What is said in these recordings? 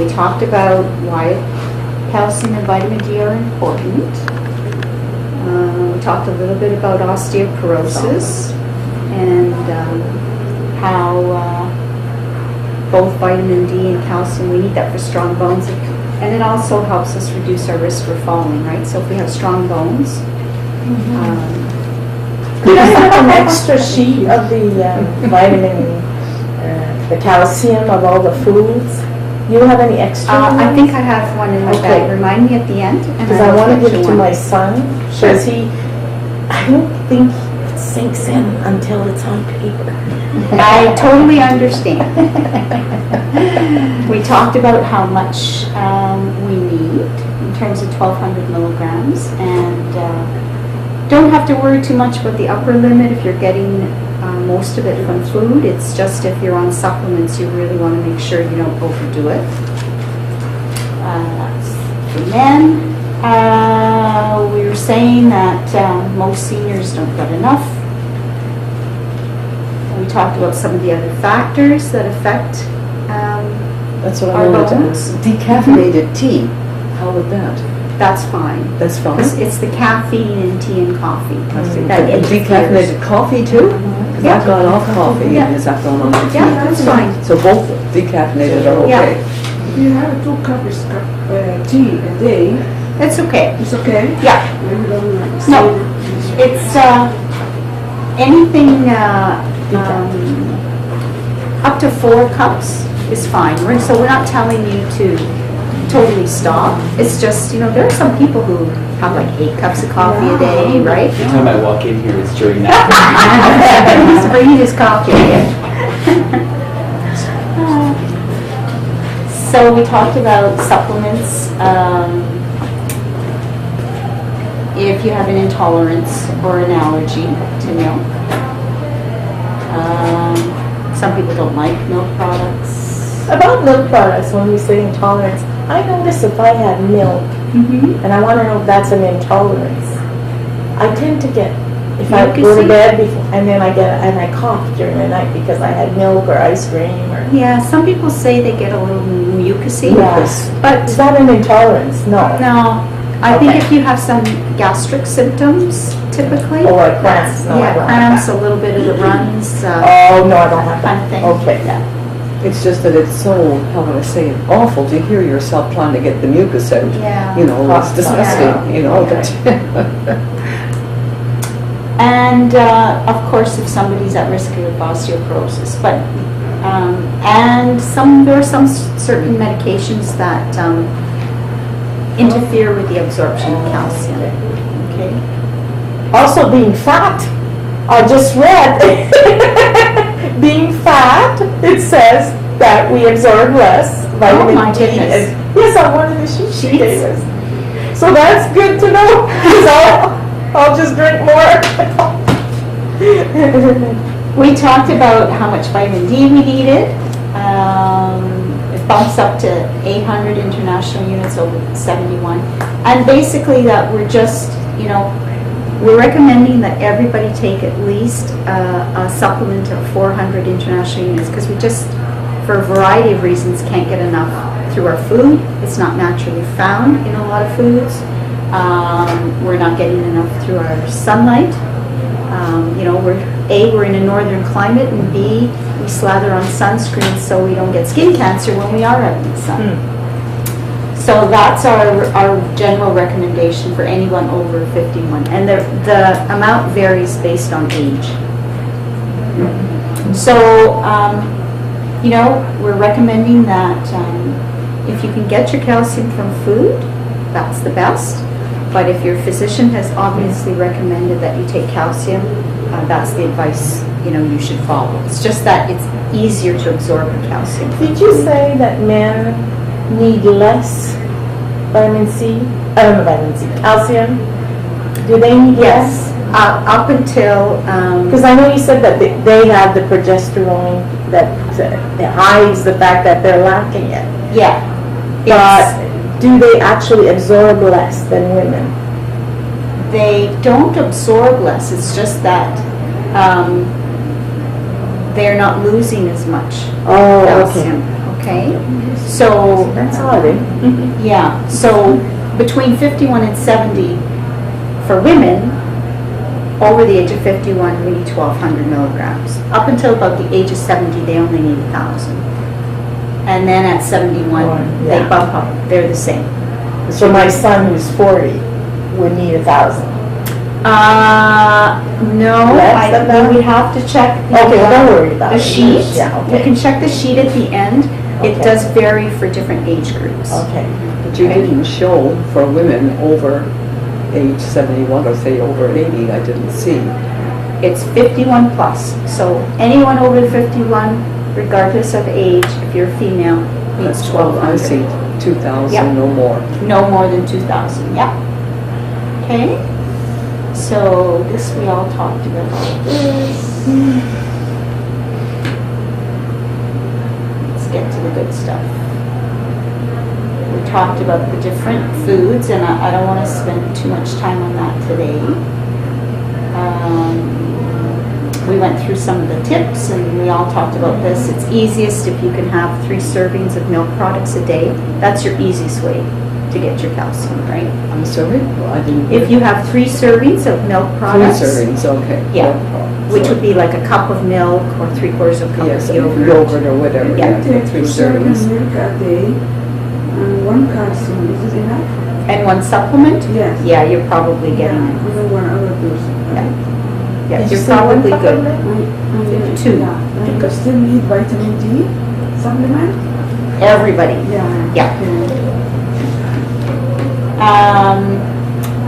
We talked about why calcium and vitamin D are important. We talked a little bit about osteoporosis and how both vitamin D and calcium, we need that for strong bones. And it also helps us reduce our risk for falling, right? So if we have strong bones. Could I have an extra sheet of the vitamin, the calcium of all the foods? You have any extra? I think I have one in my bag. Remind me at the end. Because I want to give it to my son. Because I don't think it sinks in until it's on paper. I totally understand. We talked about how much we need in terms of 1,200 milligrams, and don't have to worry too much about the upper limit if you're getting most of it from food. It's just if you're on supplements, you really want to make sure you don't overdo it. For men, we were saying that most seniors don't get enough. We talked about some of the other factors that affect That's what I our wanted to bones. ask. Decaffeinated tea, how would that? That's fine. That's fine. It's the caffeine in tea and coffee. But decaffeinated coffee too? Because I've gone off coffee and has that gone on to tea? Yeah, that's fine. So both decaffeinated are okay? If you have 2 cups of tea a day, It's okay. it's okay? Yeah. No, it's anything up to 4 cups is fine. So we're not telling you to totally stop. It's just, there are some people who have like 8 cups of coffee a day, right? Every time I walk in here, it's during that. He's bringing his coffee in. So we talked about supplements. If you have an intolerance or an allergy to milk. Some people don't like milk products. About milk products, when we say intolerance, I notice if I have milk, and I want to know if that's an intolerance, I tend to get, if I go to bed before, and then I cough during the night because I had milk or ice cream or. Yeah, some people say they get a little mucusy. Yes. But Is that an intolerance? No. no, I think if you have some gastric symptoms, typically. Or cramps. No, I Yeah, don't cramps, have a little bit of the runs. Oh, no, I don't have Kind that. of thing. Okay. Yeah. It's just that it's so, how can I say it, awful to hear yourself trying to get the mucus out. Yeah. It's disgusting, And of course, if somebody's at risk of osteoporosis, but and there are some certain medications that interfere with the absorption of calcium. Okay. Also, being fat, I just read, being fat, it says that we absorb less vitamin my D. goodness. Yes, on one of the sheets you gave us. So that's good to know, because I'll just drink more. We talked about how much vitamin D we needed. It bumps up to 800 international units over 71. And basically that we're just, we're recommending that everybody take at least a supplement of 400 international units because we just, for a variety of reasons, can't get enough through our food. It's not naturally found in a lot of foods. We're not getting enough through our sunlight. We're in a northern climate, and B, we slather on sunscreen so we don't get skin cancer when we are out in the sun. So that's our general recommendation for anyone over 51. And the amount varies based on age. So, we're recommending that if you can get your calcium from food, that's the best. But if your physician has obviously recommended that you take calcium, that's the advice you should follow. It's just that it's easier to absorb the calcium. Did you say that men need less calcium? Do they need less? Up until... Because I know you said that they have the progesterone that hides the fact that they're lacking it. Yeah. But do they actually absorb less than women? They don't absorb less. It's just that they're not losing as much calcium. Okay, so That's odd, eh? yeah, so between 51 and 70 for women, over the age of 51, we need 1,200 milligrams. Up until about the age of 70, they only need 1,000. And then at 71, they Yeah. bump up, they're the same. So my son who's 40 would need 1,000. No, Less than that? we have to check the, Okay, well, don't worry about the it. sheet. Yeah, We okay. can check the sheet at the end. It Okay. does vary for different age groups. Okay. But you didn't show for women over age 71 or say over 80, I didn't see. It's 51 plus. So anyone over 51, regardless of age, if you're female, needs That's 12, I 1,200. see 2,000, Yeah. no more. No more than 2,000, yeah. Okay, so this, we all talked about this. Let's get to the good stuff. We talked about the different foods, and I don't want to spend too much time on that today. We went through some of the tips, and we all talked about this. It's easiest if you can have 3 servings of milk products a day. That's your easiest way to get your calcium, right? I'm sorry? Well, I didn't. If you have 3 servings of milk 3 products, servings, okay. Yeah. No, which would be like a cup of milk or 3/4 of a cup Yes, of yogurt yogurt. or whatever, Yeah. yeah, Take 3 2 servings. milk a day and 1 calcium. Is it enough? And 1 supplement? Yes. Yeah, you're probably getting it. Even 1 hour dose. Yeah. Yeah, Did you you're say one probably good. supplement? 2. Yeah. And you still need vitamin D supplement? Everybody. Yeah. Yeah. Okay.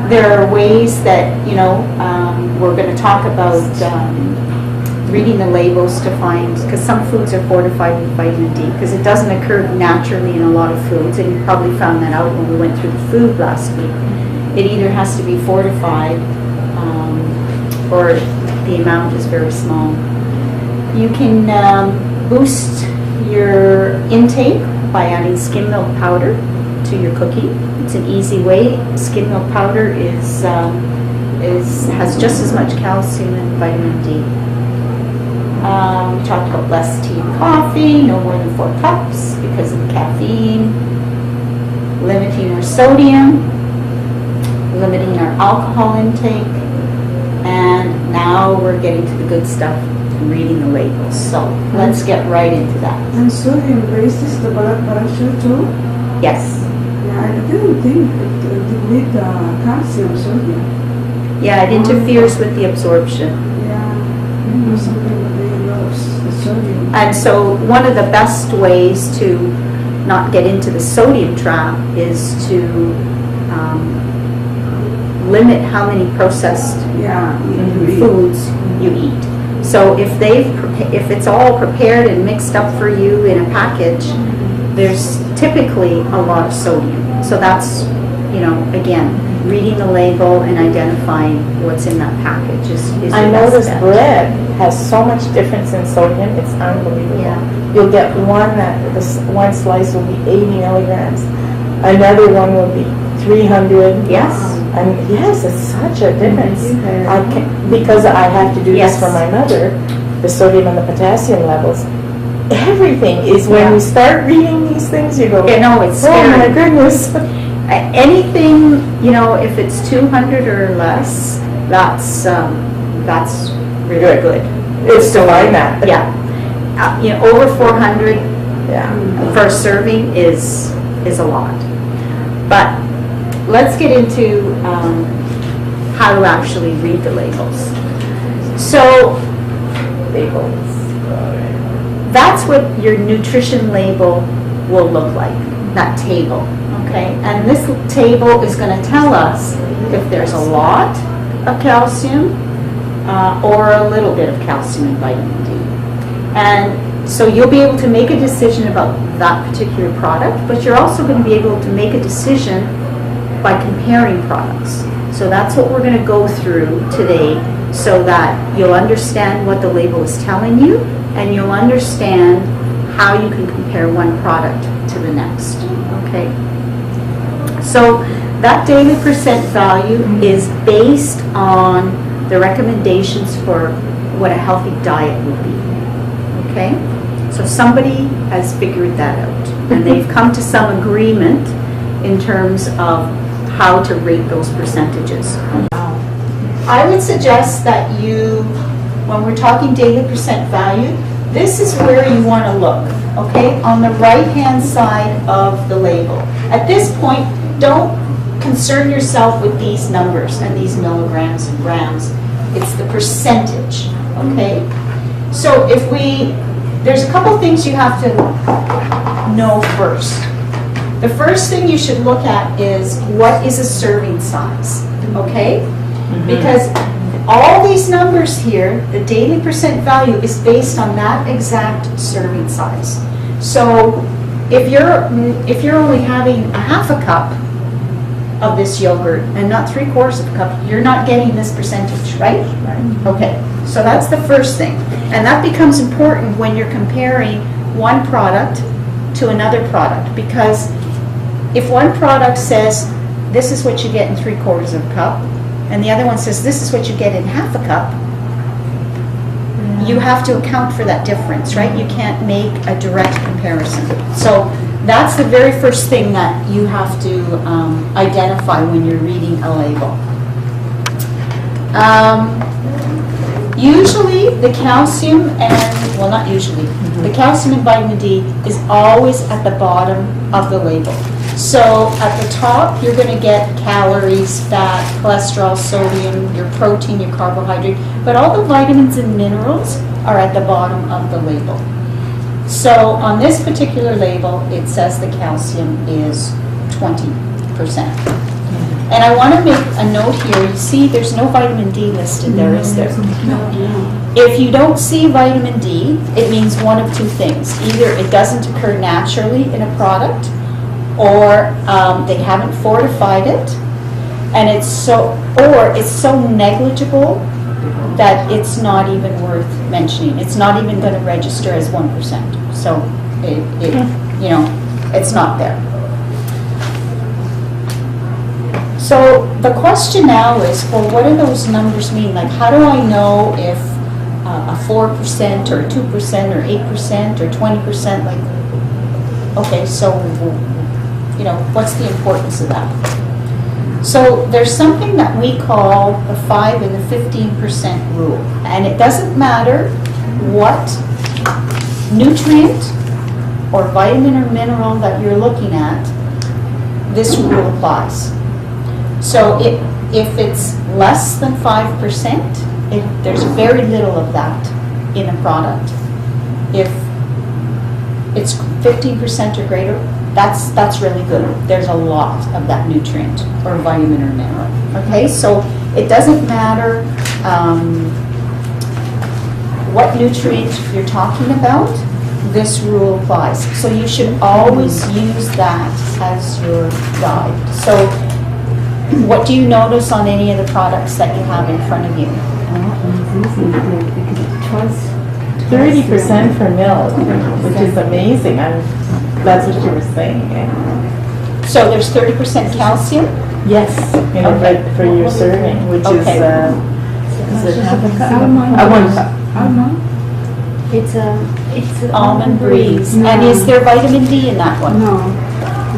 There are ways that, we're going to talk about reading the labels to find, because some foods are fortified with vitamin D, because it doesn't occur naturally in a lot of foods, and you probably found that out when we went through the food last week. It either has to be fortified, or the amount is very small. You can boost your intake by adding skim milk powder to your cooking. It's an easy way. Skim milk powder has just as much calcium and vitamin D. We talked about less tea and coffee, no more than 4 cups because of the caffeine. Limiting our sodium, limiting our alcohol intake, and now we're getting to the good stuff, reading the labels. So let's get right into that. And sodium raises the blood pressure too? Yes. Yeah, I didn't think it deplete the calcium sodium. Yeah, it interferes with the absorption. Yeah. Some people they lose the sodium. And so one of the best ways to not get into the sodium trap is to limit how many processed Yeah. foods you eat. So if it's all prepared and mixed up for you in a package, there's typically a lot of sodium. So that's, again, reading the label and identifying what's in that package is your I best noticed bet. bread has so much difference in sodium, it's unbelievable. Yeah. You'll get one slice will be 80 milligrams, another one will be 300. Yes. And yes, it's such a difference. Mhm. Because I have to do Yes. this for my mother, the sodium and the potassium levels. Everything is when Yeah. you start reading these things, you go, It's oh my scary. goodness. Anything, if it's 200 or less, that's really good. It's to find that. Yeah. Over 400 Yeah. for a serving is a lot. But let's get into how to actually read the labels. So Labels. that's what your nutrition label will look like, that table, okay? And this table is going to tell us if there's a lot of calcium or a little bit of calcium and vitamin D. And so you'll be able to make a decision about that particular product, but you're also going to be able to make a decision by comparing products. So that's what we're going to go through today, so that you'll understand what the label is telling you, and you'll understand how you can compare one product to the next, okay? So that daily percent value is based on the recommendations for what a healthy diet would be, okay? So somebody has figured that out, and they've come to some agreement in terms of how to rate those percentages. I would suggest that you, when we're talking daily percent value, this is where you want to look, okay? On the right-hand side of the label. At this point, don't concern yourself with these numbers and these milligrams and grams. It's the percentage, okay? So if there's a couple things you have to know first. The first thing you should look at is what is a serving size, okay? Because all these numbers here, the daily percent value is based on that exact serving size. So if you're only having a half a cup of this yogurt and not 3/4 of a cup, you're not getting this percentage, right? Right. Okay, so that's the first thing. And that becomes important when you're comparing one product to another product, because if one product says this is what you get in 3/4 of a cup, and the other one says this is what you get in half a cup, you have to account for that difference, right? You can't make a direct comparison. So that's the very first thing that you have to identify when you're reading a label. Usually the calcium and, well, not usually, the calcium and vitamin D is always at the bottom of the label. So at the top, you're going to get calories, fat, cholesterol, sodium, your protein, your carbohydrate, but all the vitamins and minerals are at the bottom of the label. So on this particular label, it says the calcium is 20%. And I want to make a note here. You see, there's no vitamin D listed there, is there? If you don't see vitamin D, it means one of two things. Either it doesn't occur naturally in a product, or they haven't fortified it, and it's so negligible that it's not even worth mentioning. It's not even going to register as 1%. So it's not there. So the question now is, well, what do those numbers mean? Like, how do I know if a 4% or 2% or 8% or 20%? Like, okay, so what's the importance of that? So there's something that we call the 5 and the 15% rule, and it doesn't matter what nutrient or vitamin or mineral that you're looking at, this rule applies. So if it's less than 5%, there's very little of that in a product. If it's 15% or greater, that's really good. There's a lot of that nutrient or vitamin or mineral. Okay, so it doesn't matter what nutrient you're talking about, this rule applies. So you should always use that as your guide. So what do you notice on any of the products that you have in front of you? 30% for milk, which is amazing. That's what you were saying. So there's 30% calcium? Yes, for your serving, which is it half a cup? Almond. 1 cup. Almond. It's Almond breeze. No. And is there vitamin D in that one? No.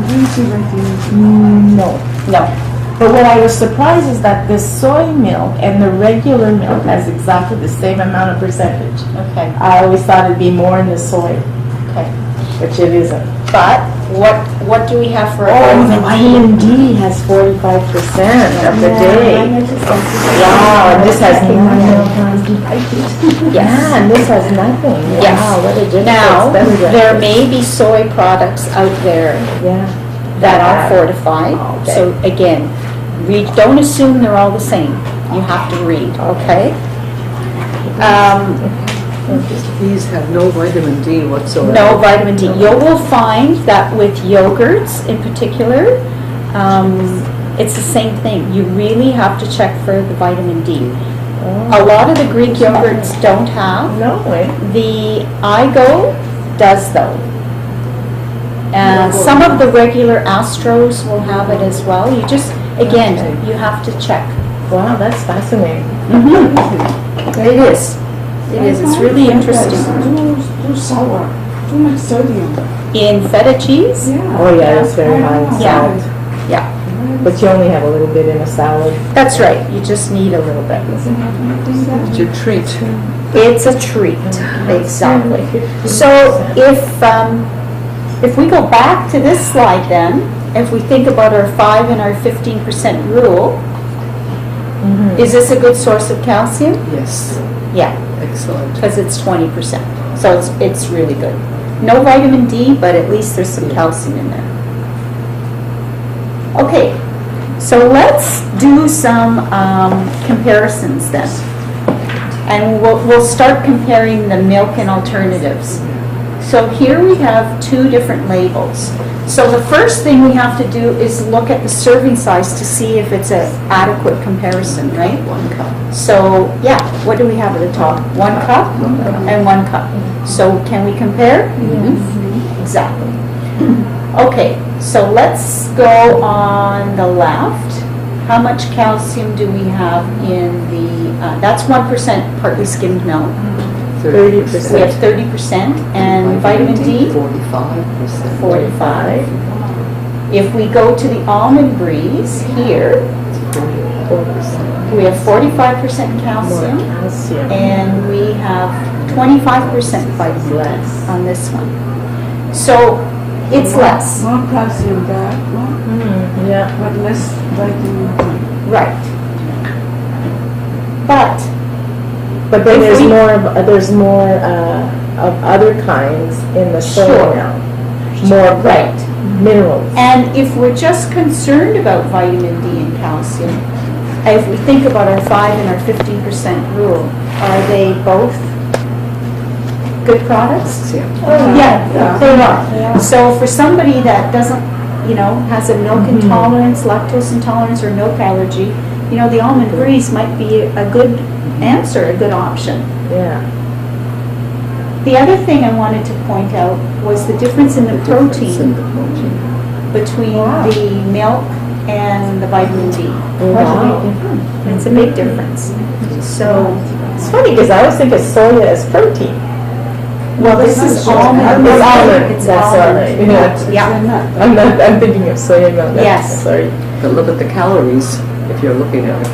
Didn't see vitamin. No. No. But what I was surprised is that the soy milk and the regular milk has exactly the same amount of percentage. Okay. I always thought it'd be more in the soy, Okay. which it isn't. But what do we have for The vitamin D has 45% of the day. Wow, and this has nothing. Yeah, and this has nothing. Yes. Wow, what a difference. Now, That is there may be soy products out there Yeah. that are fortified. Oh, okay. So again, don't assume they're all the same. You have to read, okay? These have no vitamin D whatsoever. No vitamin D. You will find that with yogurts in particular, it's the same thing. You really have to check for the vitamin D. A lot of the Greek yogurts don't have. No way. The iGo does though. Some of the regular Astros will have it as well. You just, again, you have to check. Wow, that's fascinating. It is. It is. It's really interesting. Too sour. too much sodium. In feta cheese? Yeah. Oh, yeah, it's very high in Yeah. salt. Yeah, But you only have a little bit in a salad. that's right. You just need a little bit. It's your treat. It's a treat, exactly. So if we go back to this slide then, if we think about our 5 and our 15% rule, is this a good source of calcium? Yes, Yeah, excellent. because it's 20%. So it's really good. No vitamin D, but at least there's some calcium in there. Okay, so let's do some comparisons then. And we'll start comparing the milk and alternatives. So here we have 2 different labels. So the first thing we have to do is look at the serving size to see if it's an adequate comparison, right? 1 cup. So, yeah, what do we have at the top? 1 cup and 1 cup. So can we compare? Exactly. Okay, so let's go on the left. How much calcium do we have in the, that's 1% partly skimmed milk. 30%. We have 30%. And vitamin D? 45%. 45. If we go to the almond breeze here, 44%. we have 45% More calcium. calcium. And we have 25% vitamin D on this one. So it's less. More calcium, that one, Yeah. but less vitamin D. Right. But But then If there's more of other kinds in the soil Sure. now. More Right. minerals. And if we're just concerned about vitamin D and calcium, if we think about our 5 and our 15% rule, are they both good products? Yeah. Oh, yeah, Yeah. they are. Yeah. So for somebody that doesn't, has a milk intolerance, lactose intolerance, or milk allergy, the almond breeze might be a good answer, a good option. Yeah. The other thing I wanted to point out was the difference in the Difference in protein the protein. between the milk and the vitamin D. Wow. It's a big difference. So, It's funny because I always think of soya as protein. well, this is almond. It's almond. It's That's almond. alright. Yeah. I'm thinking of soya milk. Yes. Sorry. But look at the calories, if you're worried about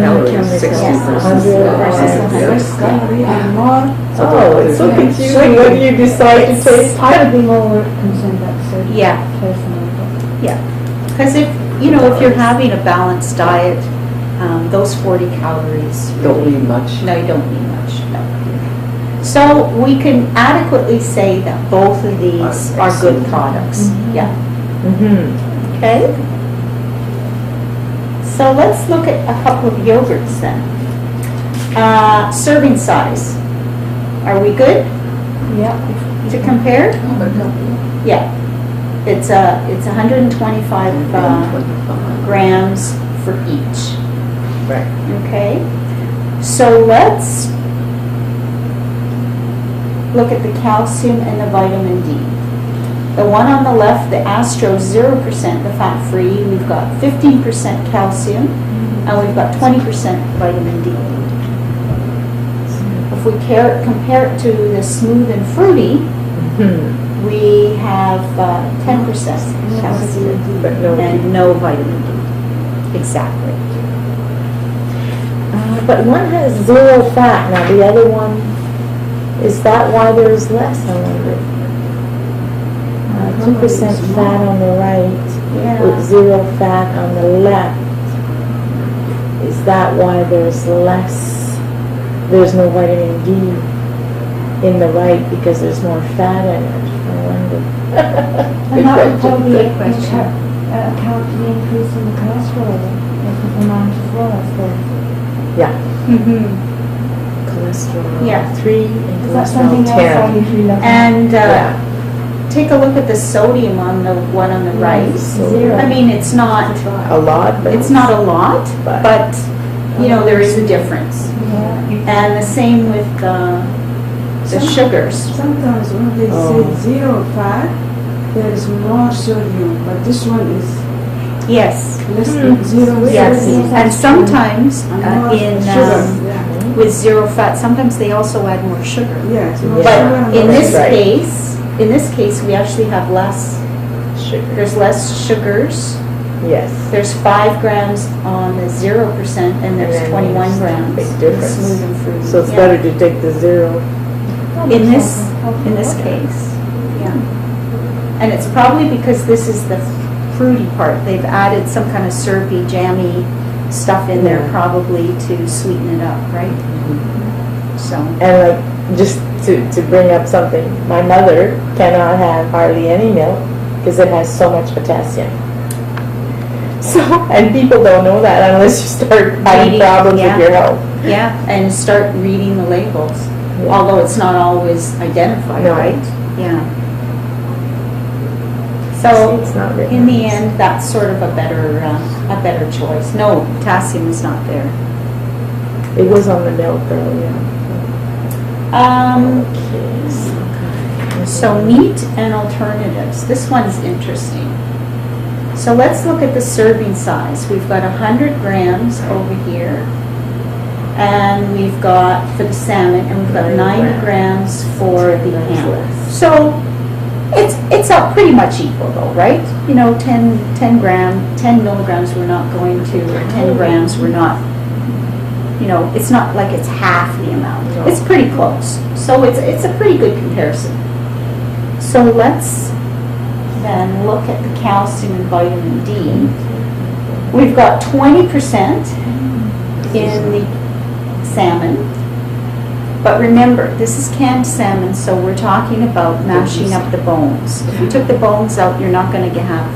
calories, 60 yes. versus 100 versus 100. Less calorie and more. Oh, it's so confusing. What do you decide to take? I would be more concerned about sodium. Yeah, Personally. yeah. Because if you're having a balanced diet, those 40 calories. don't need much. No, you don't need much, no. So we can adequately say that both of these are good Excellent. products. Yeah. Mm-hmm. Okay. So let's look at a couple of yogurts then. Serving size. Are we good Yeah. to compare? Yeah. It's 125 125. grams for each. Right. Okay. So let's look at the calcium and the vitamin D. The one on the left, the Astro 0%, the fat-free, we've got 15% calcium, and we've got 20% vitamin D. If we compare it to the smooth and fruity, Mm-hmm. we have 10% calcium But no. and no vitamin D. Exactly. But one has 0 fat. Now the other one, is that why there's less? I wonder. 2% fat on the right with 0 fat on the left. Is that why there's less? There's no vitamin D in the right because there's more fat in it. I wonder. And that would probably account for the increase in the cholesterol amount as well, I suppose. Yeah. Mm-hmm. Cholesterol Yeah. 3 and Is that cholesterol something else I 10. usually look at? And Yeah. take a look at the sodium on the one on the right. Zero. I mean, it's not A lot, but a lot, But- but there is a difference. Yeah. And the same with the sugars. Sometimes when they say 0 fat, there is more sodium, but this one is Yes, less than 0 yes. sodium. And sometimes And more in sugar. with 0 fat, sometimes they also add more sugar. Yeah, it's more But sugar and in more this Right. case, in this case, we actually have less, Sugar. there's less sugars. Yes. There's 5 grams on the 0% and there's then 21 there's grams. big in difference. Smooth and fruity. So it's Yeah. better to take the 0. In this case, yeah. And it's probably because this is the fruity part. They've added some kind of syrupy, jammy stuff in there Yeah. probably to sweeten it up, right? So, And like, just to bring up something, my mother cannot have hardly any milk because it has so much potassium. So, and people don't know that unless you start having Reading, problems yeah. with your health. yeah, and start reading the labels. Yeah. Although it's not always identified, No. right? Yeah. See, So, it's not written. in the end, that's sort of a better choice. No, potassium is not there. It was on the milk earlier. Okay. So meat and alternatives. This one's interesting. So let's look at the serving size. We've got 100 grams over here. And we've got for the salmon, and we've got 90 grams for the ham. So it's all pretty much equal though, right? You know, 10 milligrams we're not going to, or 10 grams we're not, you know, it's not like it's half the amount. No. It's pretty close. So it's a pretty good comparison. So let's then look at the calcium and vitamin D. We've got 20% in the salmon. But remember, this is canned salmon, so we're talking about mashing up the bones. If you took the bones out, you're not going to have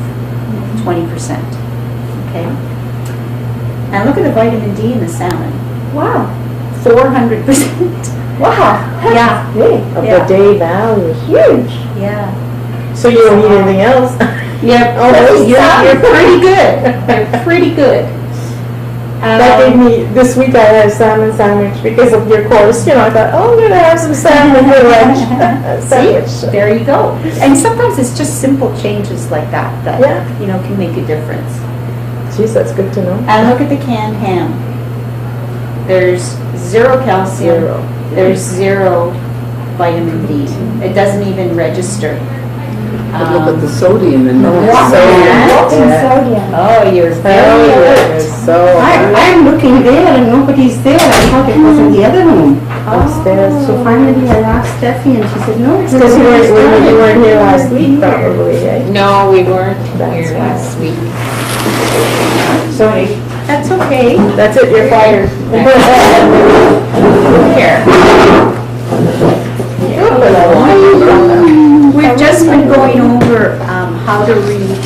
20%. Okay? And look at the vitamin D in the salmon. Wow. 400%. Wow. Yeah. Big. Of Yeah. the day value. Huge. Yeah. So you don't need anything else? Yeah, Oh, you're pretty good. You're pretty good. That gave me, this week I had a salmon sandwich because of your course. You know, I thought, oh, I'm going to have some salmon for lunch. Sandwich. See, there you go. And sometimes it's just simple changes like that Yeah. you know, can make a difference. Jeez, that's good to know. And look at the canned ham. There's 0 calcium. 0. There's 0 vitamin D. It doesn't even register. But look at the sodium in there. Wow. What's in Yeah. sodium? Oh, you're very Oh, alert. yeah, so I'm looking there and nobody's there. I thought it was in the other room. upstairs. So finally I asked Steffi and she said, no, it's Because you weren't here last week, there. probably, eh? No, we weren't That's here fine. last week. Sorry. That's okay. That's it, you're fired. Here. We've just been going over how to read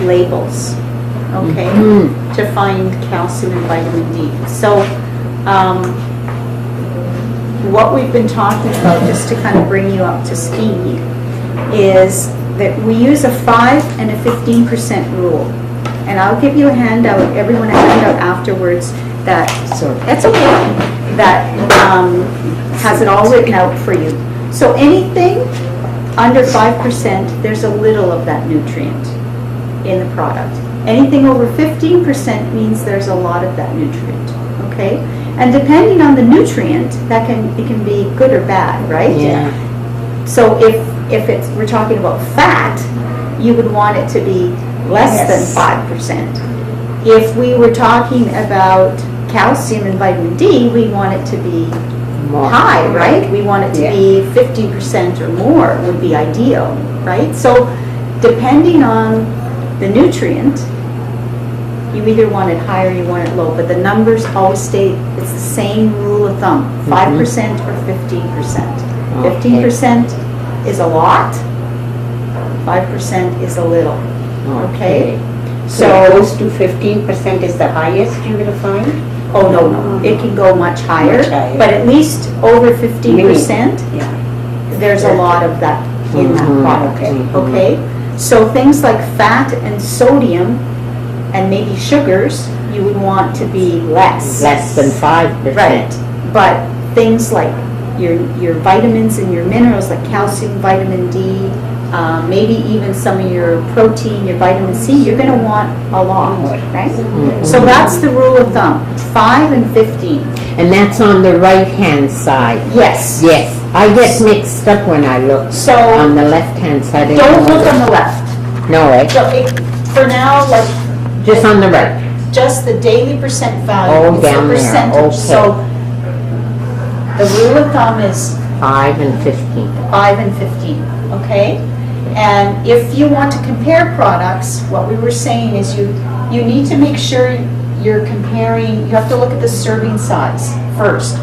labels, okay, to find calcium and vitamin D. So what we've been talking about, just to kind of bring you up to speed, is that we use a 5 and a 15% rule. And I'll give you a handout, everyone a handout afterwards that, that's okay, that has it all written out for you. So anything under 5%, there's a little of that nutrient in the product. Anything over 15% means there's a lot of that nutrient, okay? And depending on the nutrient, it can be good or bad, right? Yeah. So if we're talking about fat, you would want it to be less than 5%. If we were talking about calcium and vitamin D, we want it to be high, right? We want it to be 50% or more would be ideal, right? So depending on the nutrient, you either want it high or you want it low, but the numbers always stay, it's the same rule of thumb, 5% or 15%. 15% is a lot, 5% is a little, okay? So close to 15% is the highest you're going to find? Oh, no, it can go much higher, Much higher. but at least over 15%, Yeah. there's a lot of that in that product, okay? So things like fat and sodium and maybe sugars, you would want to be less. Less than 5%. Right, but things like your vitamins and your minerals like calcium, vitamin D, maybe even some of your protein, your vitamin C, you're going to want a lot, right? So that's the rule of thumb, 5 and 15. And that's on the right-hand side. Yes. Yes. I get mixed up when I look So on the left-hand side. I don't know look on what- the left. No, right? So for now, like Just on the right. just the daily percent value. Oh, it's a down there, percentage. okay. So the rule of thumb is 5 and 15. 5 and 15, okay? And if you want to compare products, what we were saying is you need to make sure you're comparing, you have to look at the serving size first.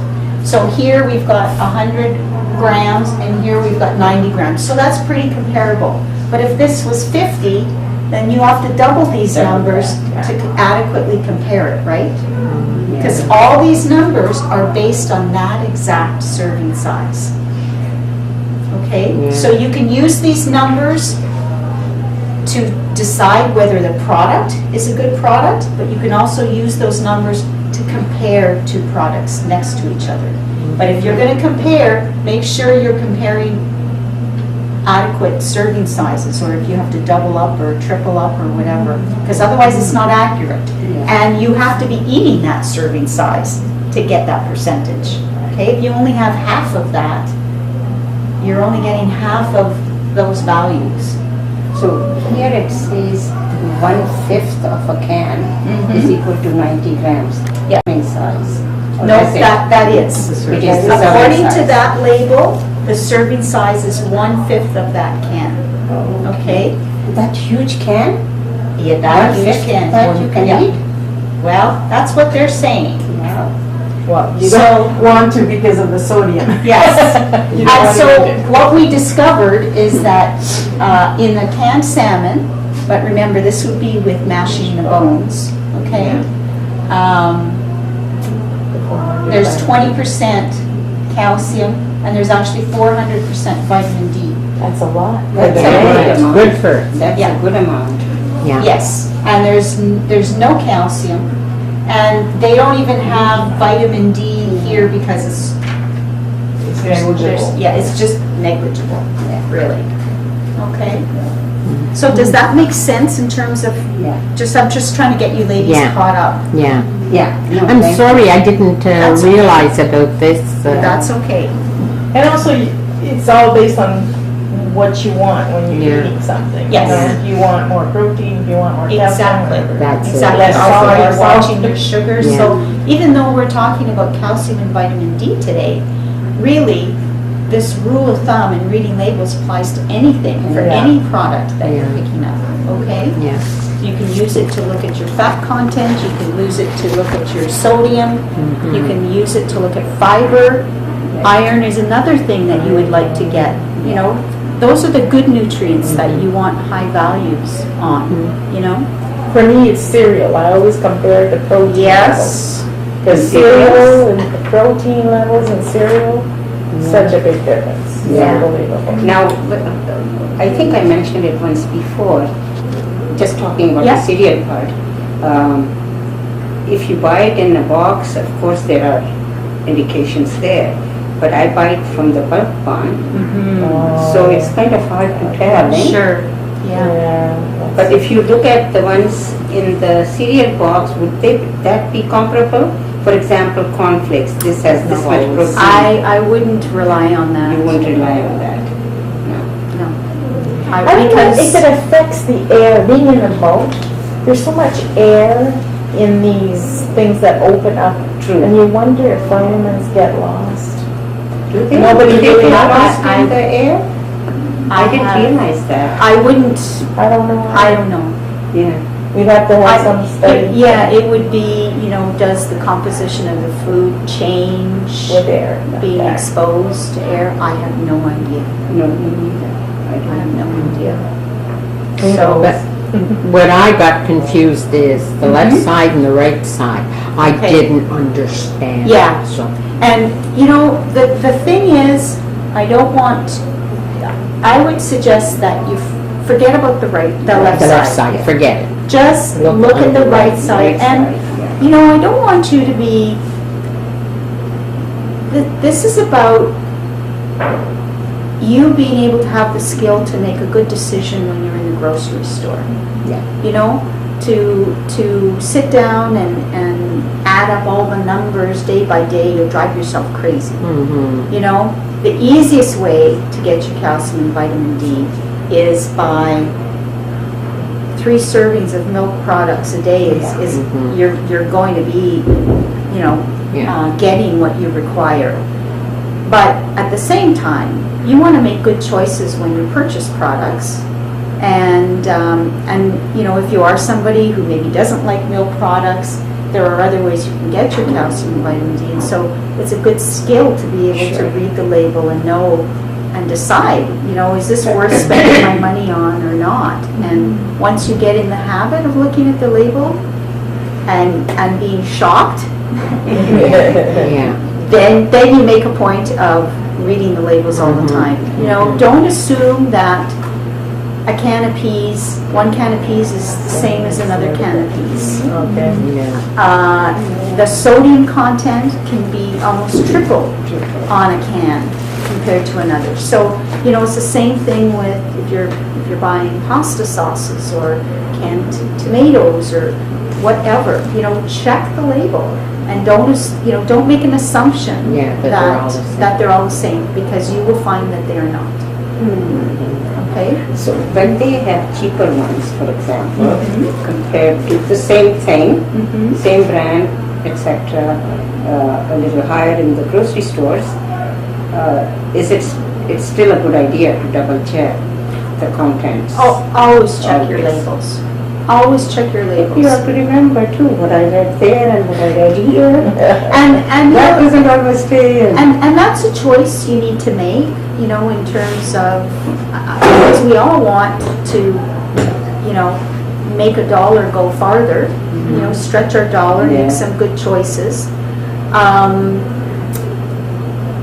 So here we've got 100 grams and here we've got 90 grams. So that's pretty comparable. But if this was 50, then you have to double these numbers to adequately compare it, right? Because all these numbers are based on that exact serving size. Okay, Yeah. so you can use these numbers to decide whether the product is a good product, but you can also use those numbers to compare two products next to each other. But if you're going to compare, make sure you're comparing adequate serving sizes, or if you have to double up or triple up or whatever, because otherwise it's not accurate. And you have to be eating that serving size to get that percentage. Okay, if you only have half of that, you're only getting half of those values. So here it says 1/5 of a can is equal to 90 grams. Yeah. In size. Or No, is it- that is. It is the According serving to size. that label, the serving size is 1/5 of that can. Okay? That huge can? Yeah, that huge 1/5 can. that you can Yeah. eat? Well, that's what they're saying. Wow. Well, you So- don't want to because of the sodium. Yes. You don't And want so to eat it. what we discovered is that in the canned salmon, but remember this would be with mashing the bones, okay? There's 20% calcium and there's actually 400% vitamin D. That's a lot. That's a Yeah, good it's amount. good for it. That's Yeah. a good amount. Yeah. Yes, and there's no calcium, and they don't even have vitamin D here because it's yeah, it's just negligible, really. Okay. So does that make sense in terms of Yeah. I'm just trying to get you ladies Yeah. caught up. Yeah. Yeah. No, I'm thank sorry I didn't That's okay. realize about this. That's okay. And also, it's all based on what you want when you're Yeah. eating something. Yes. You know, if you want more protein, if you want more calcium. Exactly. whatever. That's it. Exactly. Less Also, salt, you're less watching salt. your sugars. Yeah. So even though we're talking about calcium and vitamin D today, really, this rule of thumb in reading labels applies to anything, for Yeah. any product that you're Yeah. picking up, okay? Yeah. You can use it to look at your fat content, you can use it to look at your sodium, you can use it to look at fiber. Iron is another thing that you would like to get, you know? Those are the good nutrients that you want high values on, you know? For me, it's cereal. I always compare the protein levels. Yes. Because cereal and the protein levels in cereal, such a big difference. It's Yeah. unbelievable. Now, I think I mentioned it once before, just talking about Yeah. the cereal part. If you buy it in a box, of course there are indications there, but I buy it from the bulk barn, so it's kind of hard to tell. Eh? Sure, yeah. Yeah. But if you look at the ones in the cereal box, would that be comparable? For example, cornflakes, this has this much protein. I wouldn't rely on that. You won't rely on that. No. I don't know Because, if it affects the air, being in a boat, there's so much air in these things that open up. True. And you wonder if vitamins get lost. Do they? Nobody Do they really get knows. lost in the air? I didn't have- realize that. I wouldn't, I don't know. I don't know. Yeah. We'd have to have some study. Yeah, it would be, you know, does the composition of the food change With air. being Okay. exposed to air? I have no idea. No, me neither. I I don't have no idea. Who So, knows? What I got confused is the left side and the right side. I Okay. didn't understand. Yeah. So, and, you know, the thing is, I don't want, I would suggest that you forget about the left the left side. side, forget it. Just look at the right side. And, you know, I don't want you to be, this is about you being able to have the skill to make a good decision when you're in the grocery store. Yeah. You know, to sit down and add up all the numbers day by day, you'll drive yourself crazy. Mm-hmm. You know, the easiest way to get your calcium and vitamin D is by 3 servings of milk products a day. Is Mhm. you're going to be, you know, Yeah. getting what you require. But at the same time, you want to make good choices when you purchase products. And you know, if you are somebody who maybe doesn't like milk products, there are other ways you can get your calcium and vitamin D. And so it's a good skill to be able to read the label and know and decide, you know, is this worth spending my money on or not? And once you get in the habit of looking at the label and being shocked, Yeah. then you make a point of reading the labels all the time. You know, don't assume that a can of peas, 1 can of peas is the same as another can of peas. Okay. Yeah. The sodium content can be almost triple on a can compared to another. So, you know, it's the same thing with if you're buying pasta sauces or canned tomatoes or whatever. You know, check the label and don't make an assumption Yeah, that they're all the same. they're all the same, because you will find that they are not. Okay? So when they have cheaper ones, for example, compared to the same thing, same brand, etc., a little higher in the grocery stores, it's still a good idea to double check the contents. Oh, always check your Always. labels. Always check your labels. You have to remember too what I read there and what I read here. And That doesn't always stay in. And that's a choice you need to make, you know, in terms of, because we all want to, you know, make a dollar go farther, you know, stretch our dollar, Yeah. make some good choices.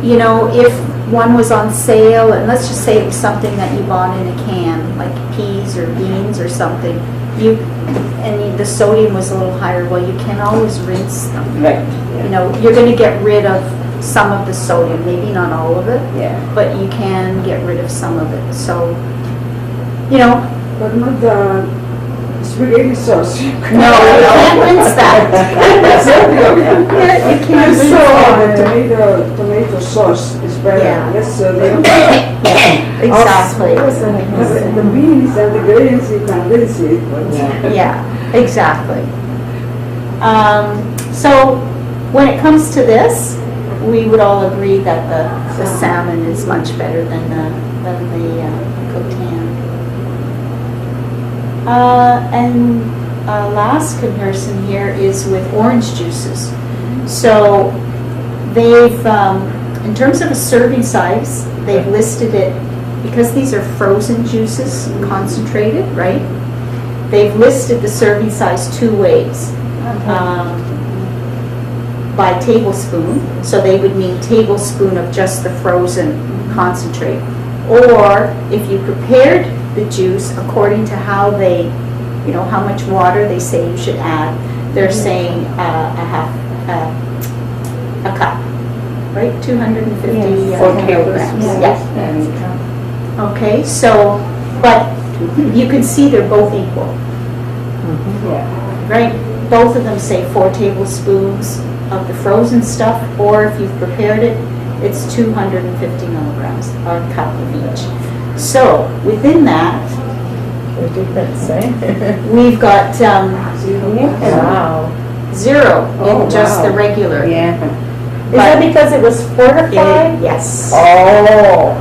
You know, if one was on sale, and let's just say it was something that you bought in a can, like peas or beans or something, the sodium was a little higher, well, you can always rinse them. Right. You know, you're going to get rid of some of the sodium, maybe not all of it, Yeah. but you can get rid of some of it. So, you know, But not the spaghetti sauce. no, you can't rinse that. You can't rinse So that. tomato sauce is better. Yeah. Less sodium. Exactly. But the beans and the grains you can rinse it. But Yeah, exactly. So when it comes to this, we would all agree that the salmon is much better than the cooked ham. And last comparison here is with orange juices. So they've, in terms of a serving size, they've listed it, because these are frozen juices, concentrated, right? They've listed the serving size 2 ways. By tablespoon, so they would mean tablespoon of just the frozen concentrate. Or if you prepared the juice according to how they, you know, how much water they say you should add, they're saying a cup, right? 250 4 kilograms. tablespoons. Yeah. Okay, so, but you can see they're both equal, Yeah. right? Both of them say 4 tablespoons of the frozen stuff, or if you've prepared it, it's 250 milligrams, or a cup of each. So within that, The difference, eh? we've got Wow. 0 Oh, in just the wow. regular. Yeah. Is that because it was fortified? Yes. Oh.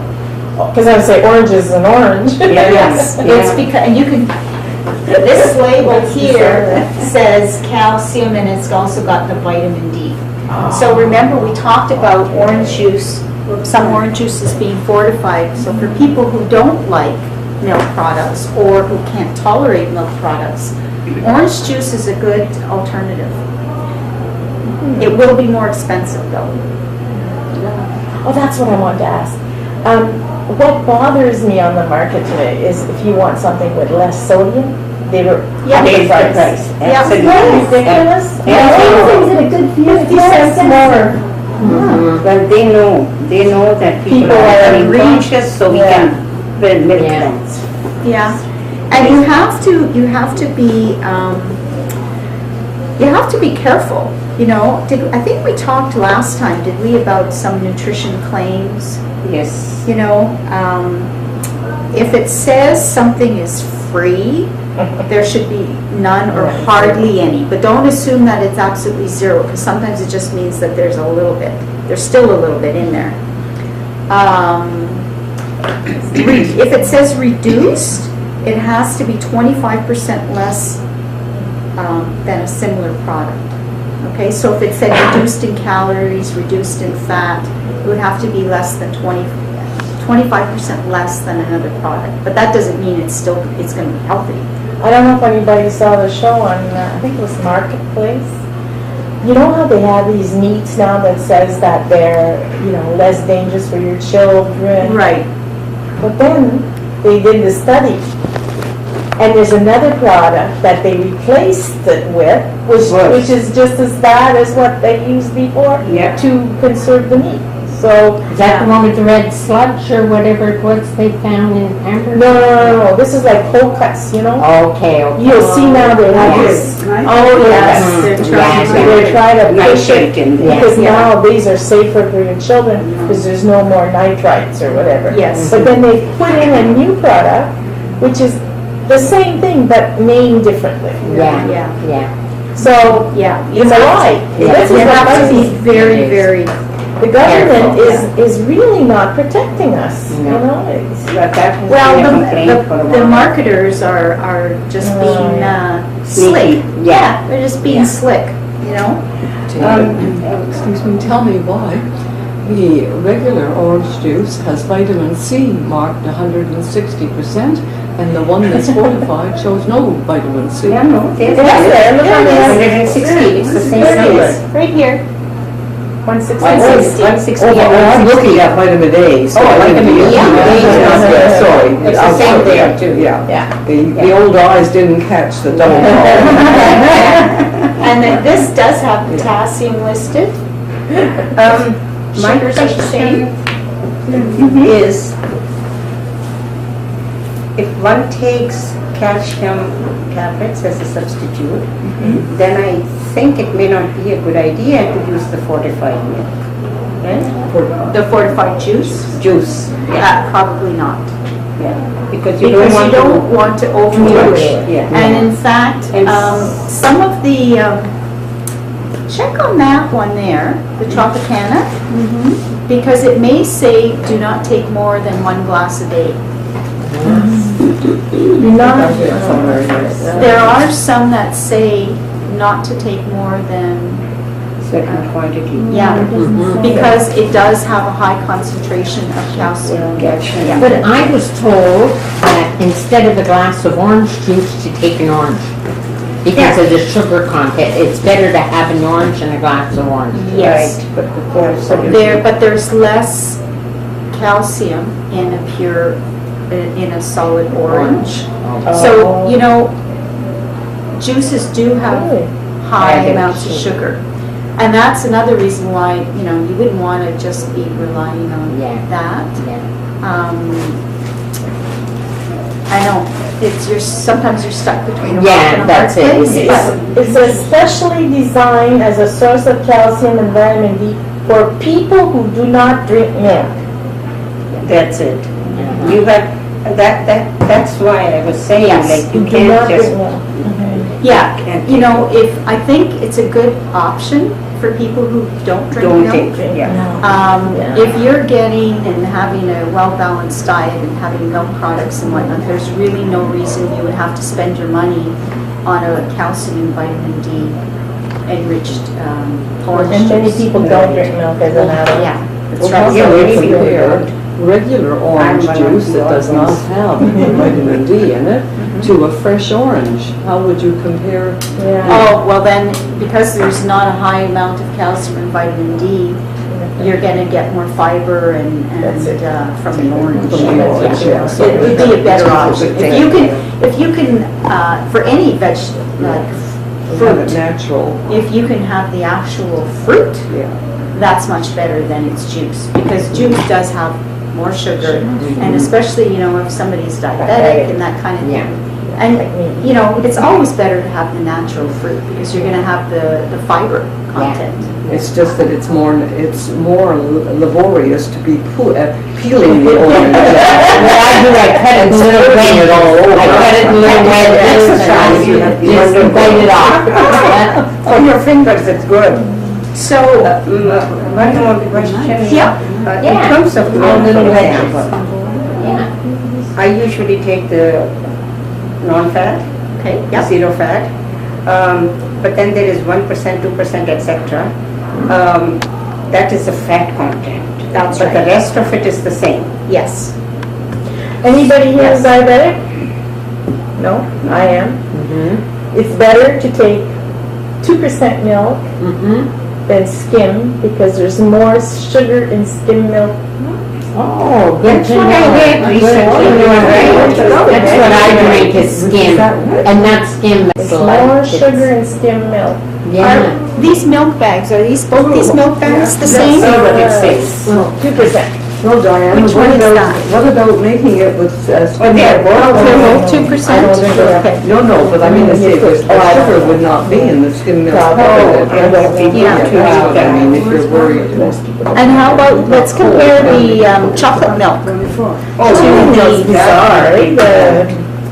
Because I would say orange is an orange. Yes, Yeah. it's because, and you can, this label here says calcium, and it's also got the vitamin D. So remember, we talked about orange juice, some orange juices being fortified. So for people who don't like milk products or who can't tolerate milk products, orange juice is a good alternative. It will be more expensive though. Oh, that's what I wanted to ask. What bothers me on the market today is if you want something with less sodium, they were Yeah. Raise the price. Yeah. Absolutely. ridiculous. Yeah. Everything's in a good few 50 cents more. Well, they know that people are unconscious, so we can build milk banks. Yeah, and you have to be careful, you know. I think we talked last time, did we, about some nutrition claims? Yes. You know, if it says something is free, there should be none or hardly any, but don't assume that it's absolutely zero, because sometimes it just means that there's still a little bit in there. If it says reduced, it has to be 25% less than a similar product. Okay, so if it said reduced in calories, reduced in fat, it would have to be less than 25% less than another product. But that doesn't mean it's going to be healthy. I don't know if anybody saw the show on, I think it was Marketplace. You know how they have these meats now that says that they're, you know, less dangerous for your children? Right. But then they did the study, and there's another product that they replaced it with, which is just as bad as what they used before to conserve the meat. So Is that the one with the red sludge or whatever it was they found in hamburgers? no. This is like cold cuts, you know. Okay. You'll see now they have this. Oh, yes. They're trying They're trying to push it because Yeah. now these are safer for your children because there's no more nitrites or whatever. Yes. But then they put in a new product, which is the same thing but named differently. Yeah. So it's a lie. This is You what have to be happens. very, very. The government Careful, is really not protecting us. You know. Well, the marketers are just being slick. Yeah, they're just being slick, you know? Excuse me, tell me why the regular orange juice has vitamin C marked 160%, and the one that's fortified shows no vitamin C. Yeah, no, Yes, there. Look on the 160, it's the same number. Right here. 160. 160. I'm looking at vitamin A. So vitamin A. Sorry. It's the same there too. Yeah. The old eyes didn't catch the double call. And then this does have potassium listed. My Sugars are the same. question is, if one takes calcium tablets as a substitute, then I think it may not be a good idea to use the fortified milk. Right? The fortified juice? Juice. Probably not. Yeah. Because you Because you don't don't want to overdo it. Yeah. And in fact, And some of the, check on that one there, the Tropicana, because it may say do not take more than 1 glass a day. There are some that say not to take more than, certain quantity. because it does have a high concentration of calcium. Calcium. But I was told that instead of a glass of orange juice, to take an orange. Because of the sugar content, it's better to have an orange than a glass of orange. Yes. Right, but before sodium. But there's less calcium in a pure, in a solid orange. So, you know, juices do have high amounts of sugar. And that's another reason why, you know, you wouldn't want to just be relying on that. I know, sometimes you're stuck between a rock and a hard that's it. place. It's especially designed as a source of calcium and vitamin D for people who do not drink milk. That's it. You have, that's why I was saying, like, you Do can't not just. drink milk. Yeah, you know, I think it's a good option for people who don't drink Don't milk. take, yeah. If you're getting and having a well-balanced diet and having milk products and whatnot, there's really no reason you would have to spend your money on a calcium and vitamin D enriched orange And many juice. people don't drink milk as an adult. Yeah, that's Well, right. how Yeah, do you many people compare don't. regular orange I'm one of juice the that does odd not ones. have vitamin D in it to a fresh orange? How would you compare? Oh, well then, because there's not a high amount of calcium and vitamin D, you're gonna get more fiber and from the orange. From the orange, yeah. So It would be a better option. it's a If you can, for any vegetable, like Fruit. Natural. If you can have the actual fruit, Yeah. that's much better than its juice, because juice does have more sugar, and especially, you know, if somebody's diabetic and that kind of thing. And, you know, it's always better to have the natural fruit, because you're gonna have the fiber content. It's just that it's more laborious to be peeling the orange. What I do, I cut it a little wedge. I cut it a little wedge, exercise, just bite it off. On your fingers, it's good. So, One more question. Yeah. In terms of milk, little for wedges. example, Yeah. I usually take the non-fat, okay, yeah. zero fat, but then there is 1%, 2%, etc. That is the fat content. That's But the right. rest of it is the same. Yes. Anybody here is Yes. diabetic? No, I am. It's better to take 2% milk than skim, because there's more sugar in skim milk. Oh, good That's to what I know. read recently. Good to know, right? That's what I drink is skim, and not skim. It's milk. more It's- sugar in skim milk. Yeah. These milk bags, are these, both these milk bags the same? See what it says. 2%. Well, Diane, Which one is that? what about making it with Oh, they're both I 2%? don't drink it. Okay. No, but I mean, the sugar would not be in the skim milk. Oh, I don't think Yeah. That's what I mean, if you're worried. And how about, let's compare the chocolate milk Oh, to the, Sorry,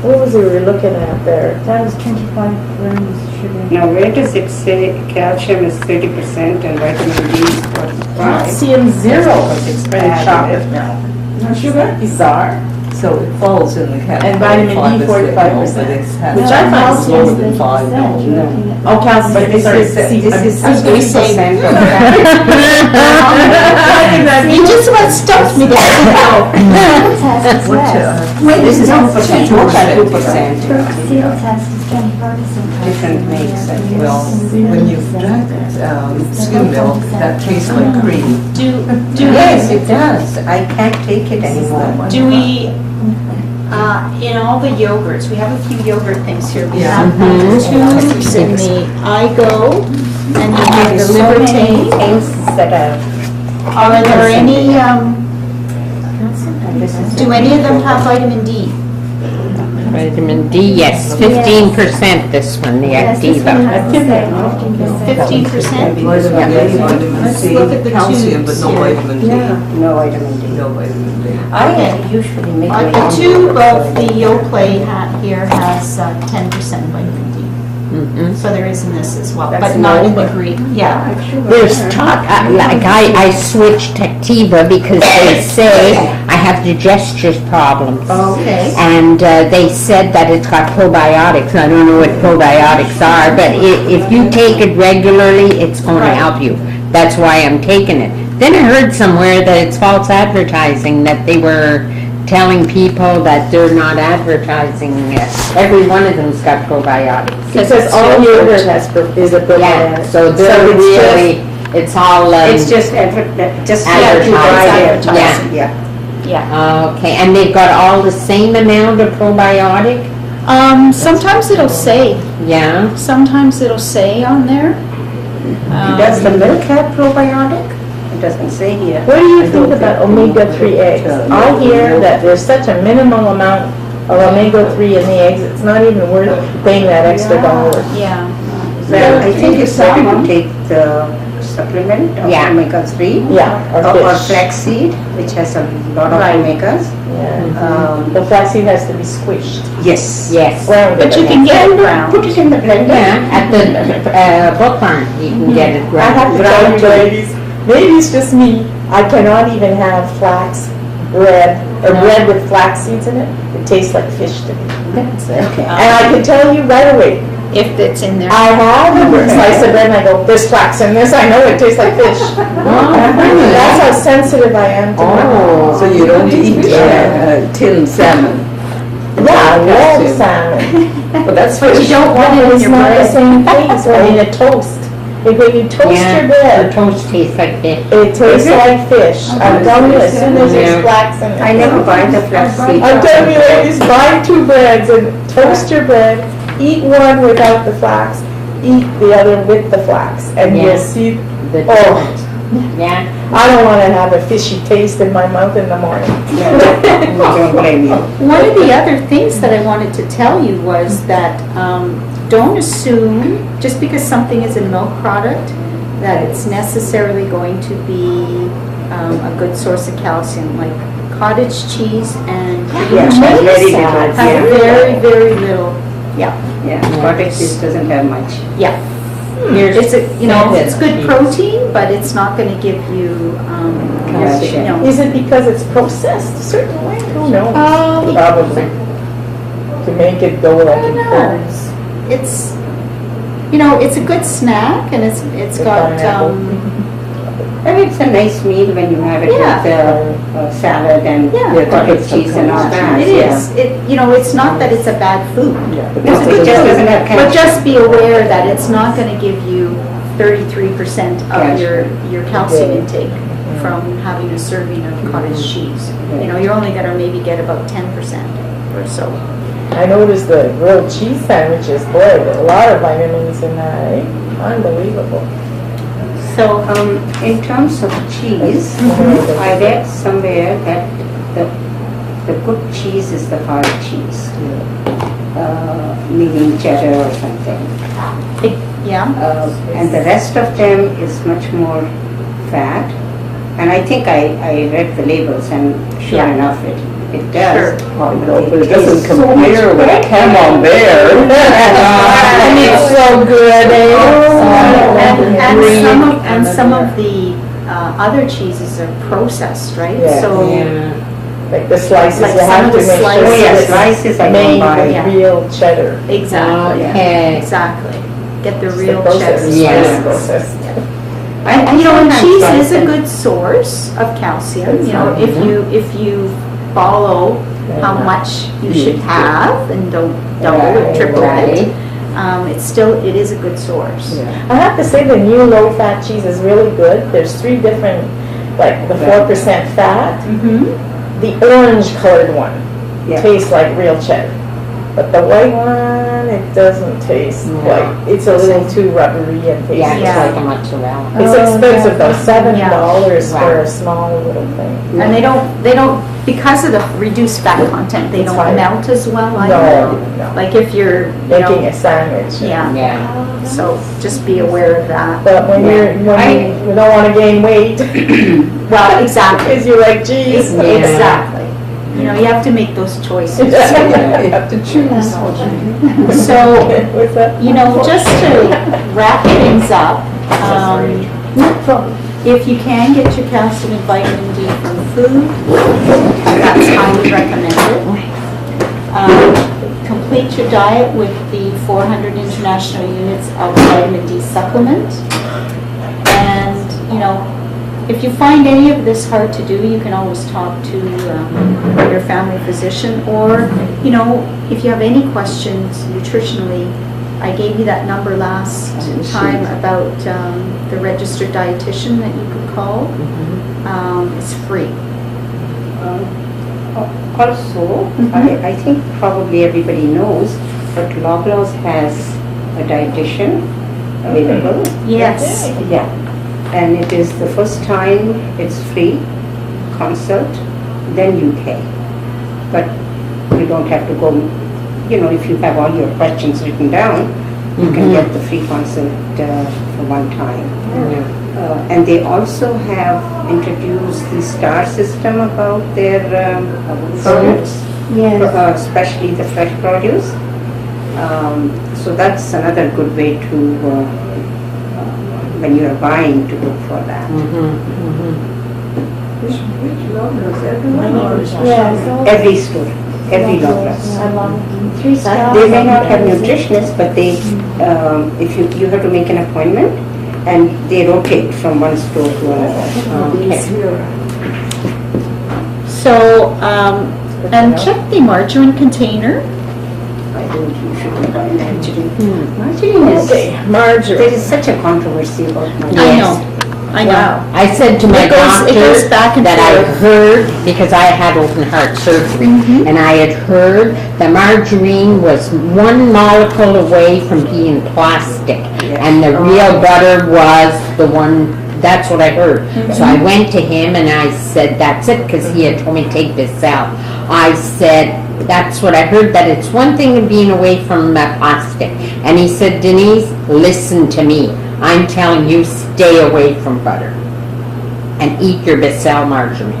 what was it we were looking at there? That was 25 grams sugar. Now, where does it say calcium is 30% and vitamin D is 45? Calcium zero It's for the bad. chocolate milk. No sugar? Bizarre. So it falls in the category. And vitamin D 45%, which I find It's lower than 5, no. Oh, calcium, But this sorry, is, see, this is I was gonna say- 60% of that. you just about stumped me there. Test as well. This is 2%, 2%. Seal test is 25%. Different makes, I guess. Well, when you drink skim milk, that tastes like cream. Do Yes, it does. I can't take it anymore. Do we, in all the yogurts, we have a few yogurt things here. We Yeah. have the tubes and the iGo, and we have the There's so many Liberté. things that Are there any, this is do any of them have vitamin D? Vitamin D, yes, 15% this one, the Yes, this one Activa. has the same, 15%? Vitamin A, vitamin Let's C, look at the calcium, but tubes no here. vitamin D. no vitamin D. No vitamin D. I usually make my The own tube yogurt. of the Yoplait here has 10% vitamin D. So there is in this as well, but That's not in the Nova. green. Yeah. There's talk, like I switched Activa because they say I have digestion problems. Okay. And they said that it's got probiotics. I don't know what probiotics are, but if you take it regularly, it's going to help you. That's why I'm taking it. Then I heard somewhere that it's false advertising, that they were telling people that they're not advertising it. Every one of them's got probiotics. Because all yogurt has, is a Yeah, probiotic. so they're it's really, it's all, It's just Advertising. advertising. Yeah. Yeah. okay, and they've got all the same amount of probiotic? Sometimes it'll say, Yeah? sometimes it'll say on there. Does the milk have probiotic? It doesn't say here. What do you think about omega-3 eggs? I hear that there's such a minimal amount of omega-3 in the eggs, it's not even worth paying that extra dollar. Yeah. Well, I think it's better to take the supplement of Yeah. omega-3 Yeah, or or fish. flaxseed, which has a lot of Right. omegas. Yeah. The flaxseed has to be squished. Yes. Yes. Ground. But you can get it brown. Put it in the blender. Yeah, at the book barn, you can get it I have ground. to tell you ladies, maybe it's just me, I cannot even have flax bread, or bread with flax seeds in it. It tastes like fish to me. Okay. And I can tell you right away, If it's in there. I have a slice of bread and I go, there's flax in this, I know it tastes like fish. That's how sensitive I am to Oh. So you don't eat tinned salmon? Yeah, I love Calcium. salmon. But that's But you don't want it in It's your not the bread. same thing, so I mean a toast. If when you toast your The bread, toast tastes like fish. it tastes like fish. I'm telling you, as soon as there's Yeah. flax in it. I never buy the flaxseed. I'm telling you ladies, buy 2 breads and toast your bread, eat one without the flax, eat the other with the flax, and Yeah. you'll see, The oh, Yeah. I don't want to have a fishy taste in my mouth in the morning. Don't blame you. One of the other things that I wanted to tell you was that don't assume, just because something is a milk product, that it's necessarily going to be a good source of calcium. Like cottage cheese and Yeah, cream has very cheese little, have yeah. very, very little. Yeah, Yeah, cottage cheese doesn't have much. yeah. It's a, you know, it's good protein, but it's not going to give you, you know. Is it because it's processed a certain way? Who knows? Probably. To make it go like I it don't know. goes. It's, you know, it's a good snack, and it's The got, pineapple. And it's a nice meal when you have it Yeah. with salad and Yeah. cottage cheese and all that. it is, you know, it's not that it's a bad food. Because it just doesn't have But calcium. just be aware that it's not going to give you 33% of your calcium intake from having a serving of cottage cheese. You know, you're only going to maybe get about 10% or so. I noticed the grilled cheese sandwiches, boy, a lot of vitamins in that, eh? Unbelievable. So, In terms of cheese, I read somewhere that the good cheese is the hard cheese, meaning cheddar or something. yeah, And the rest of them is much more fat. And I think I read the labels, and sure Yeah. enough it does. Oh, no, but it It is doesn't so compare much with better. camembert. And it's so good, eh? and some of the other cheeses are processed, right? Yeah. So, Like the slices, Like you some have of to the make sure slices. Yeah, it's slices I made don't buy. with Yeah. real cheddar. exactly, Okay. exactly. Get the It's real process, cheddar. Yeah. it's slices. processed. And, you know, and cheese is a good. good source of calcium, you know, if you follow how much you should have and don't double or triple it, it is a good source. I have to say the new low-fat cheese is really good. There's 3 different, like the 4% fat. Mm-hmm. The orange-colored one Yeah. tastes like real cheddar. But the white one, it doesn't taste like, it's a little too rubbery and tasty. Yeah, Yeah. it's like a mozzarella. It's expensive though, Yeah. $7 for Wow. a small little thing. And they don't, because of the reduced fat content, they It's don't fine. melt as well No, either. no. Like if you're, you Making know, a sandwich. yeah, Yeah. so just be aware of that. But when you don't want to gain weight, Well, exactly, because you like cheese. exactly. You know, you have to make those choices. You have to choose. So, What's that? you know, just to wrap things up, if you can get your calcium and vitamin D from food, that's highly recommended. Complete your diet with the 400 international units of vitamin D supplement. And, you know, if you find any of this hard to do, you can always talk to your family physician, or, you know, if you have any questions nutritionally, I gave you that number last time about the registered dietitian that you could call. It's free. Also, I think probably everybody knows, but Loblaws has a dietitian available. Yes. Yeah, and it is the first time it's free consult, then you pay. But you don't have to go, you know, if you have all your questions written down, you can get the free consult for one time. And they also have introduced the STAR system about their products, especially the fresh produce. So that's another good way to, when you're buying, to look for that. Which Loblaws, everyone or Every store, every Loblaws. Three stars. They may not have nutritionists, but they, if you have to make an appointment, and they rotate from one store to another. So, and check the margarine container. I think you should buy margarine. Margarine is, Okay, margarine. there is such a controversy about margarine. I know. I know. Wow. I said to my It goes doctor back and that I forth. heard, because I had open heart surgery, and I had heard that margarine was one molecule away from being plastic, and the real butter was the one, that's what I heard. So I went to him and I said, that's it, because he had told me to take this out. I said, that's what I heard, that it's one thing of being away from plastic. And he said, Denise, listen to me. I'm telling you, stay away from butter and eat your Becel margarine.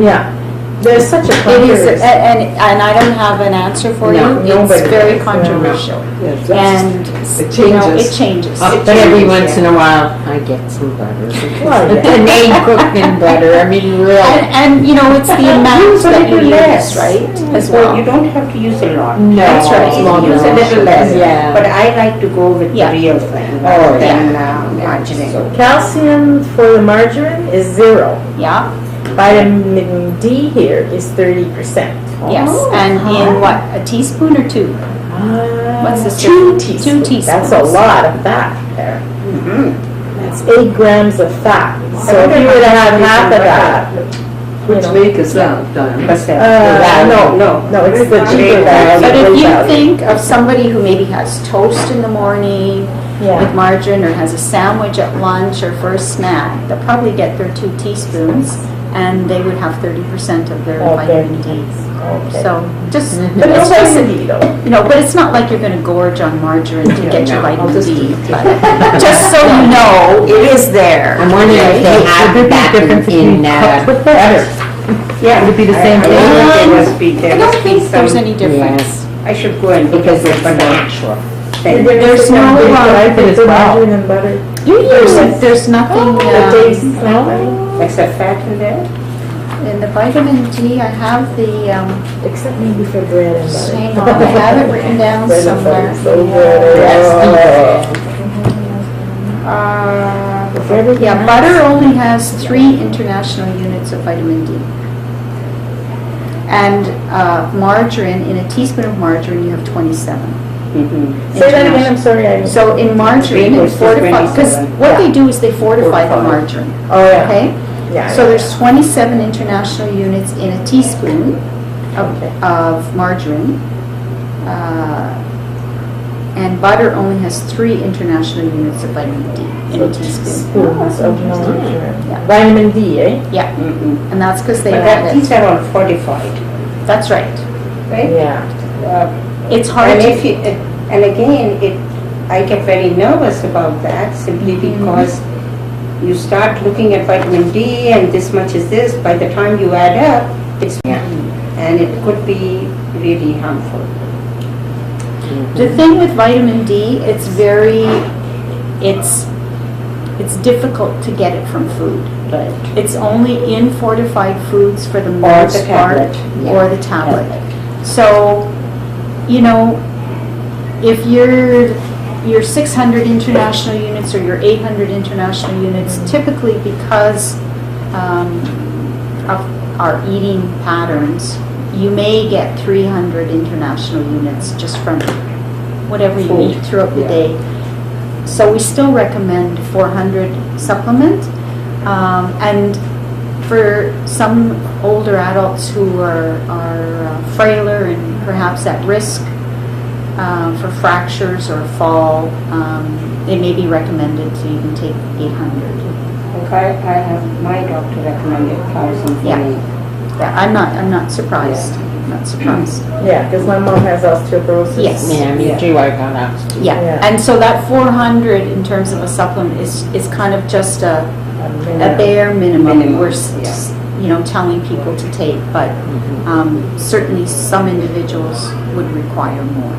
Yeah. There's such a It is, controversy. and I don't have an answer for No, you. nobody It's very does. controversial. Yes, that's- And, it you know, changes. it changes. But every once in a while, I get some butter. Well, yeah. And they cook in butter, I mean, really. And, you know, it's the amount a that you little less. use, right, as Well, well. you don't have to use a lot. No. That's right. You use a little less. Yeah. But I like to go with the Yeah. real thing Oh, rather than yeah. margarine. Calcium for the margarine is 0. Yeah, Vitamin D here is 30%. yes, and in what, a teaspoon or two? What's the 2 difference? teaspoons. 2 teaspoons. That's a lot of fat there. That's 8 grams of fat. So if you were to have half of that, Which make is that, Diane? no, it's the cheaper value. But if you value. think of somebody who maybe has toast in the morning with Yeah. margarine, or has a sandwich at lunch or for a snack, they'll probably get their 2 teaspoons, and they would have 30% of their Oh, vitamin D. Okay. So just, But no it's just, vitamin D though. you know, but it's not like you're gonna gorge on margarine to get your no, vitamin just- D. But just so you know, it is there. I'm wondering if they have that in butter. Yeah. Would it be the same I thing? think there must be, I there don't must be think there's some, any difference. I should go and look Because at it's it, but natural. There's no, I think as the well. margarine and butter. there's nothing, The taste, no? except fat in there. in the vitamin D, I have the, Except maybe for bread and butter. hang on, I have it written down Bread and somewhere. butter is so good. Yeah, butter only has 3 international units of vitamin D. And margarine, in a teaspoon of margarine, you have 27. Say that again, I'm sorry. So in margarine, Three it versus fortifies, because 27. what they do is they fortify the margarine, Oh, yeah. okay? Yeah. So there's 27 international units in a teaspoon Okay. of margarine. And butter only has 3 international units of vitamin D in a teaspoon. Spoons of margarine. Yeah. Vitamin D, eh? Yeah, and that's because they But add these it. are all fortified, That's right. right? Yeah. It's hard And to, if you, and again, I get very nervous about that simply because you start looking at vitamin D and this much is this, by the time you add up, it's, and it could be really harmful. the thing with vitamin D, it's difficult to get it from food. Right. It's only in fortified foods for the Or most the part, tablet. or the tablet. So, you know, if your 600 international units or your 800 international units, typically because of our eating patterns, you may get 300 international units just from whatever you Food. eat throughout the Yeah. day. So we still recommend 400 supplement. And for some older adults who are frailer and perhaps at risk for fractures or fall, it may be recommended to even take 800. Okay, I have my doctor recommended 1,000 for Yeah. me. Yeah, I'm not surprised. Not surprised. Yeah, because my mom has osteoporosis. Yes. Yeah, me too, I got osteoporosis. Yeah, Yeah. and so that 400 in terms of a supplement is kind of just a bare minimum. Minimum, We're yeah. telling people to take, but certainly some individuals would require more.